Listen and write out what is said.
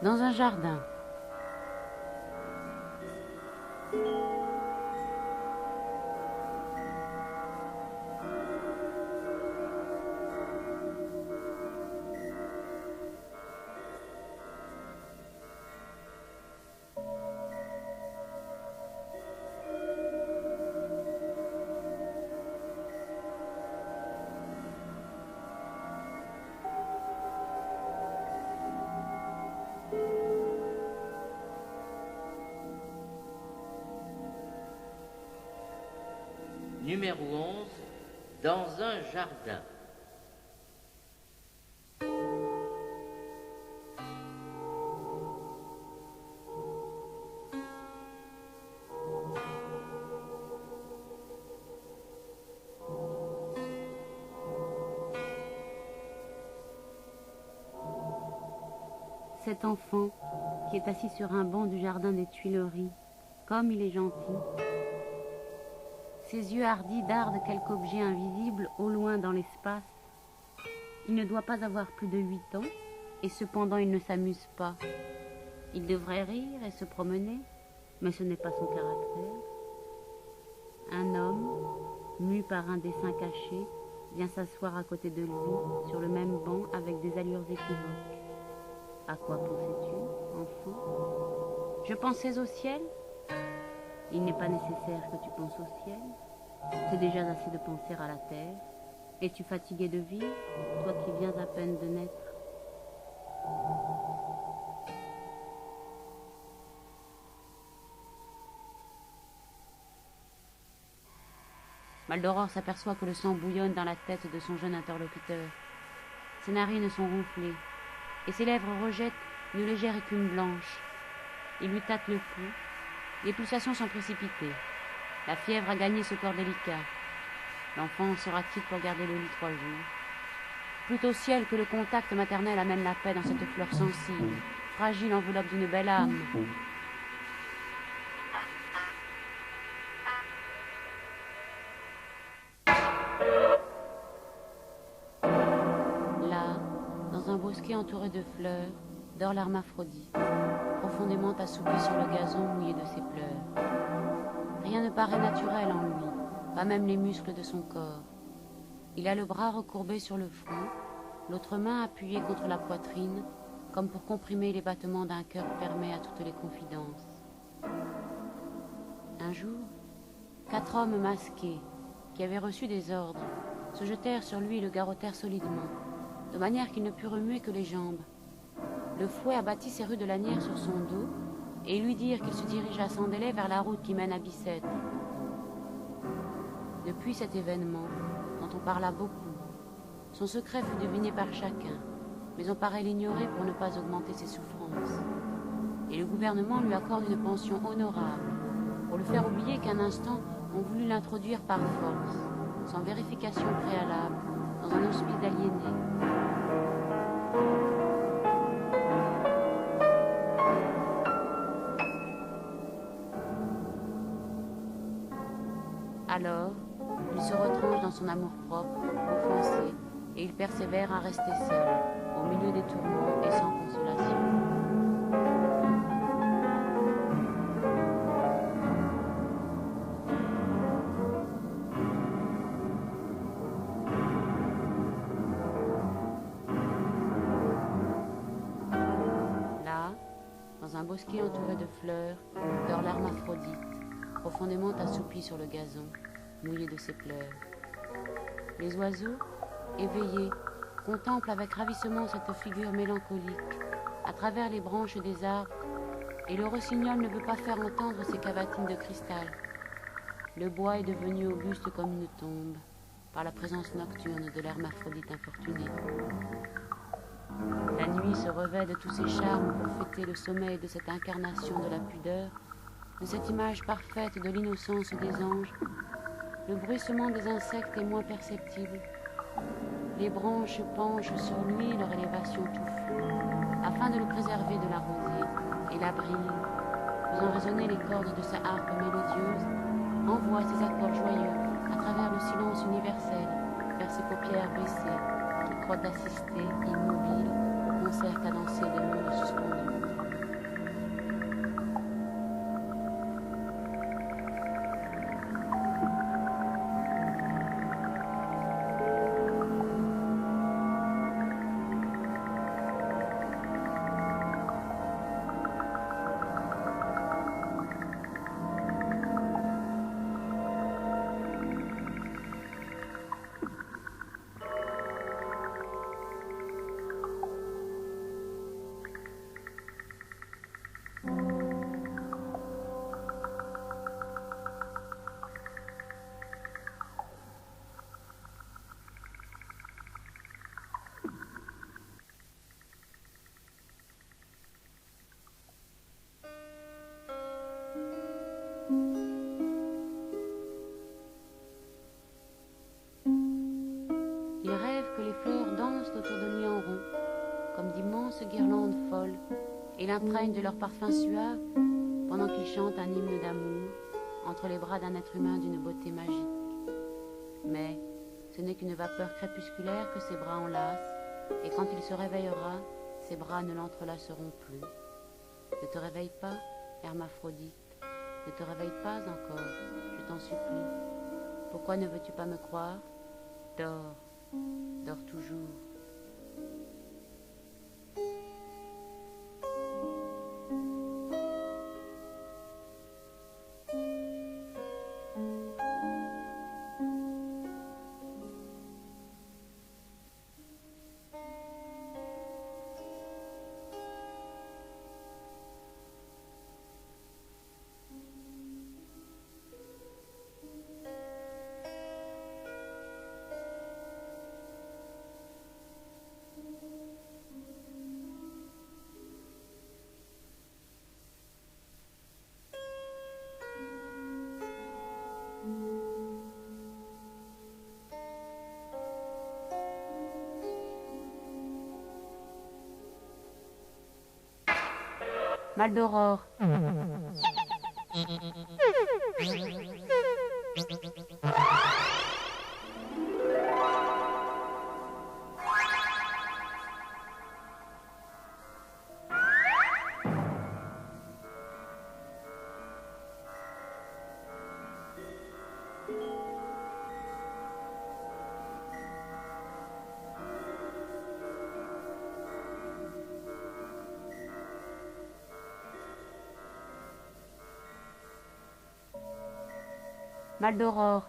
Dans un jardin. Numéro 11, dans un jardin. Cet enfant qui est assis sur un banc du jardin des Tuileries, comme il est gentil. Ses yeux hardis dardent quelque objet invisible au loin dans l'espace. Il ne doit pas avoir plus de 8 ans, et cependant il ne s'amuse pas. Il devrait rire et se promener, mais ce n'est pas son caractère. Un homme, mu par un dessin caché, vient s'asseoir à côté de lui, sur le même banc, avec des allures équivoques. À quoi pensais-tu, enfant? Je pensais au ciel. Il n'est pas nécessaire que tu penses au ciel. C'est déjà assez de penser à la terre. Es-tu fatigué de vivre, toi qui viens à peine de naître? Maldoror s'aperçoit que le sang bouillonne dans la tête de son jeune interlocuteur. Ses narines sont ronflées, et ses lèvres rejettent une légère écume blanche. Il lui tâte le pouls. Les pulsations sont précipitées. La fièvre a gagné ce corps délicat. L'enfant sera-t-il pour garder le lit 3 jours? Plutôt au ciel que le contact maternel amène la paix dans cette fleur sensible, fragile enveloppe d'une belle âme. Là, dans un bosquet entouré de fleurs, dort l'hermaphrodite, profondément assoupi sur le gazon mouillé de ses pleurs. Rien ne paraît naturel en lui, pas même les muscles de son corps. Il a le bras recourbé sur le front, l'autre main appuyée contre la poitrine, comme pour comprimer les battements d'un cœur fermé à toutes les confidences. Un jour, 4 hommes masqués, qui avaient reçu des ordres, se jetèrent sur lui et le garrottèrent solidement, de manière qu'il ne put remuer que les jambes. Le fouet abattit ses rues de lanière sur son dos, et lui dirent qu'il se dirigeât sans délai vers la route qui mène à Bicêtre. Depuis cet événement, dont on parla beaucoup, son secret fut deviné par chacun, mais on paraît l'ignorer pour ne pas augmenter ses souffrances. Et le gouvernement lui accorde une pension honorable, pour lui faire oublier qu'un instant on voulut l'introduire par force, sans vérification préalable, dans un hospice d'aliénés. Alors, il se retranche dans son amour-propre, offensé, et il persévère à rester seul, au milieu des tourments et sans consolation. Là, dans un bosquet entouré de fleurs, dort l'hermaphrodite, profondément assoupi sur le gazon, mouillé de ses pleurs. Les oiseaux, éveillés, contemplent avec ravissement cette figure mélancolique, à travers les branches des arbres, et le rossignol ne veut pas faire entendre ses cavatines de cristal. Le bois est devenu auguste comme une tombe, par la présence nocturne de l'hermaphrodite infortuné. La nuit se revêt de tous ses charmes pour fêter le sommeil de cette incarnation de la pudeur, de cette image parfaite de l'innocence des anges. Le bruissement des insectes est moins perceptible. Les branches penchent sur lui leur élévation touffue, afin de le préserver de la rosée, et la brille, faisant résonner les cordes de sa harpe mélodieuse, envoie ses accords joyeux à travers le silence universel vers ses paupières baissées, qu'il croit assister, immobile, concert cadencé des mondes suspendus. Il rêve que les fleurs dansent autour de lui en rond, comme d'immenses guirlandes folles, et l'imprègnent de leur parfum suave pendant qu'il chante un hymne d'amour entre les bras d'un être humain d'une beauté magique. Mais ce n'est qu'une vapeur crépusculaire que ses bras enlacent, et quand il se réveillera, ses bras ne l'entrelaceront plus. Ne te réveille pas, Hermaphrodite, ne te réveille pas encore, je t'en supplie. Pourquoi ne veux-tu pas me croire? Dors, dors toujours. Mal d'aurore. Mal d'aurore.